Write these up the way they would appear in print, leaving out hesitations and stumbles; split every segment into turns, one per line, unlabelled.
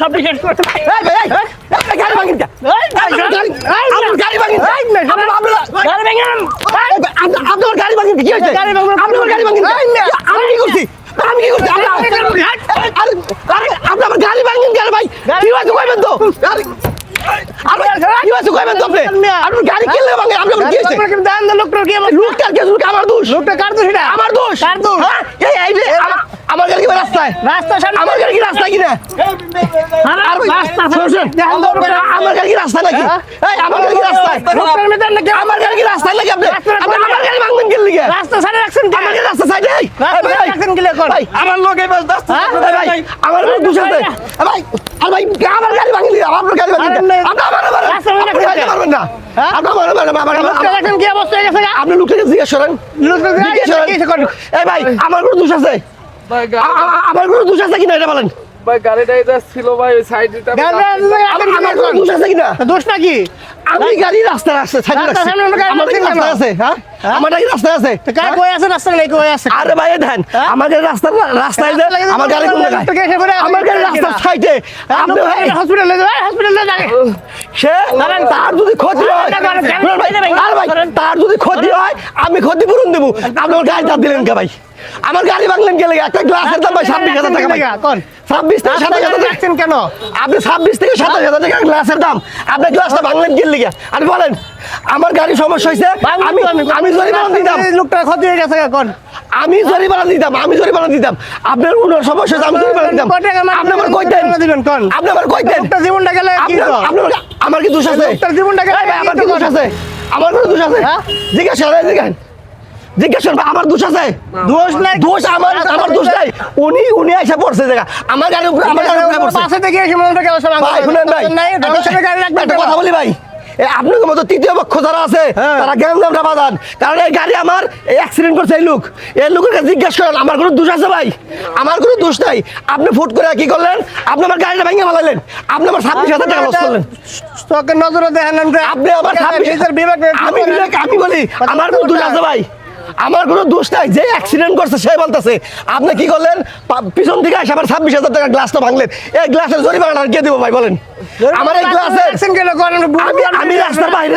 সব শেষ করতে
আপনার গাড়ি ভাঙেন কি হয়েছে? আপনার গাড়ি ভাঙেন আমি কি করছি? আমি কি করছি? আপনি আমার গাড়ি ভাঙেন কেন ভাই? কি হয়েছে কইবেন তো? কি হয়েছে কইবেন তো আপনি? আপনার গাড়ি কে লাগে ভাঙেন? আপনার কি হয়েছে?
লোকটার কি
লোকটার কে? লোক আমার দোষ।
লোকটা কার দোষ এটা?
আমার দোষ।
কার দোষ?
হ্যাঁ এই যে আমার গাড়ি কি রাস্তায়?
রাস্তার সামনে
আমার গাড়ি কি রাস্তায় কিনা?
আর রাস্তা
আমার গাড়ি কি রাস্তা নাকি? এই আমার গাড়ি কি রাস্তায়?
লোকটার মেয়েদের নাকি
আমার গাড়ি কি রাস্তায় নাকি আপনি? আপনি আমার গাড়ি ভাঙবেন কেন লিগে?
রাস্তা সাইডে রাখছেন কে?
আমার গাড়ি রাস্তা সাইডে। এই
রাস্তা
ভাই
রাখছেন কি লেখন?
ভাই
আমার লোক এই বাস রাস্তা
ভাই আমার কোনো দোষ আছে? ভাই আর ভাই আমার গাড়ি ভাঙি দিলাম। আপনার গাড়ি ভাঙি দিলাম। আপনি আমার
রাস্তা ভাঙি
আপনি গাড়ি মারবেন না। আপনি আমার
লোকটা দেখেন কি অবস্থা হয়ে গেছে?
আপনি লোকটাকে জিজ্ঞেস করেন।
লোকটা
জিজ্ঞেস করেন। এই ভাই আমার কোনো দোষ আছে? আমার কোনো দোষ আছে কিনা এটা বলেন।
ভাই গাড়িটা এটা ছিল ভাই ওই সাইড দিতে
আমার কোনো দোষ আছে কিনা?
দোষ নাকি?
আমি গাড়ি রাস্তা আছে সাইডে
রাস্তার সামনে আমরা গাড়ি
আমার
রাখছেন
রাস্তা
কেন?
আছে হ্যাঁ আমার গাড়ি রাস্তা আছে
কার কই আছে রাস্তা নাই কই আছে?
আরে ভাই ধ্যান আমার গাড়ি রাস্তায় যে আমার গাড়ি কোন জায়গায় আমার গাড়ি রাস্তার সাইডে আপনি ভাই
হসপিটালে যাও হসপিটালে যাও
সে তার যদি ক্ষতি হয় আর ভাই তার যদি ক্ষতি হয় আমি ক্ষতিপূরণ দেবো আপনি আমার গাড়ি চাপ দিলেন কে ভাই আমার গাড়ি ভাঙলেন কে লেগে একটা গ্লাসের দাম ভাই 26,000 টাকা ভাই
কোন
26 থেকে 27,000 টাকা
রাখছেন কেন?
আপনি 26 থেকে 27,000 টাকা গ্লাসের দাম আপনি গ্লাসটা ভাঙলেন কে লেগে আপনি বলেন আমার গাড়ি সমস্যা হয়েছে আমি জরিমানা দিতাম
লোকটা ক্ষতি হয়ে গেছে কোন?
আমি জরিমানা দিতাম আপনার উনার সমস্যা হয়েছে আমি জরিমানা দিতাম আপনি আমার কইতেন
দিবেন কোন?
আপনি আমার কইতেন
লোকটা জীবনটা গেলে কি তো?
আমার কি দোষ আছে
লোকটার জীবনটা গেলে
আমার কি দোষ আছে আমার কোনো দোষ আছে জিজ্ঞাসা করেন জিজ্ঞাসা করবে আমার দোষ আছে
দোষ নাই
দোষ আমার দোষ নাই উনি এসে পড়ছে জায়গা আমার গাড়ি উপরে পড়ছে
পাশে থেকে এসে মনে থেকে অবশ্য
ভাই শুনেন ভাই
নাই দোষের গাড়ি রাখবেন
একটা কথা বলি ভাই আপনার মতো তৃতীয় পক্ষ যারা আছে তারা গ্যাঞ্জামটা বাঁধান কারণ এই গাড়ি আমার অ্যাক্সিডেন্ট করছে এই লোকের কাছে জিজ্ঞেস করেন আমার কোনো দোষ আছে ভাই আমার কোনো দোষ নাই আপনি ফুট করে কি করলেন আপনি আমার গাড়িটা ভেঙে ফেলাইলেন আপনি আমার 26,000 টাকা লস করলেন
তোকে নজরে দেখেন
আপনি আমার 26,000 আমি বলি আমার কোনো দোষ আছে ভাই আমার কোনো দোষ নাই যে অ্যাক্সিডেন্ট করছে সে বলতেছে আপনি কি করলেন পিছন থেকে এসে আবার 26,000 টাকা গ্লাসটা ভাঙলেন এই গ্লাসের জরিমানাটা কে দিব ভাই বলেন আমার এই গ্লাসের আমি রাস্তার বাইরে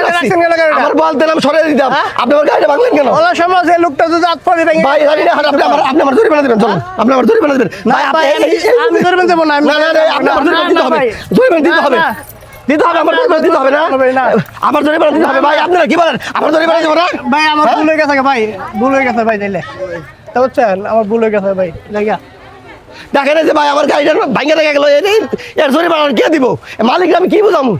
আমার বলতেন আমি সরিয়ে দিতাম আপনি আমার গাড়িটা ভাঙলেন কেন
ওলা সমাজ এই লোকটা যদি হাত পড়ে ভেঙে
ভাই আপনি আমার জরিমানা দিবেন চলুন আপনি আমার জরিমানা দিবেন ভাই
আমি জরিমানা দেব না
না আপনি আমার জরিমানা দিতে হবে জরিমানা দিতে হবে আমার জরিমানা দিতে হবে না আমার জরিমানা দিতে হবে ভাই আপনারা কি বলেন আমার জরিমানা দিব না
ভাই আমার ভুল হয়ে গেছে ভাই ভুল হয়ে গেছে ভাই তাইলে তা বুঝছেন আমার ভুল হয়ে গেছে ভাই লাগা
দেখেন যে ভাই আমার গাড়িটা ভাঙে রেখে গেল এর জরিমানা কে দিব মালিক আমি কি বুঝামু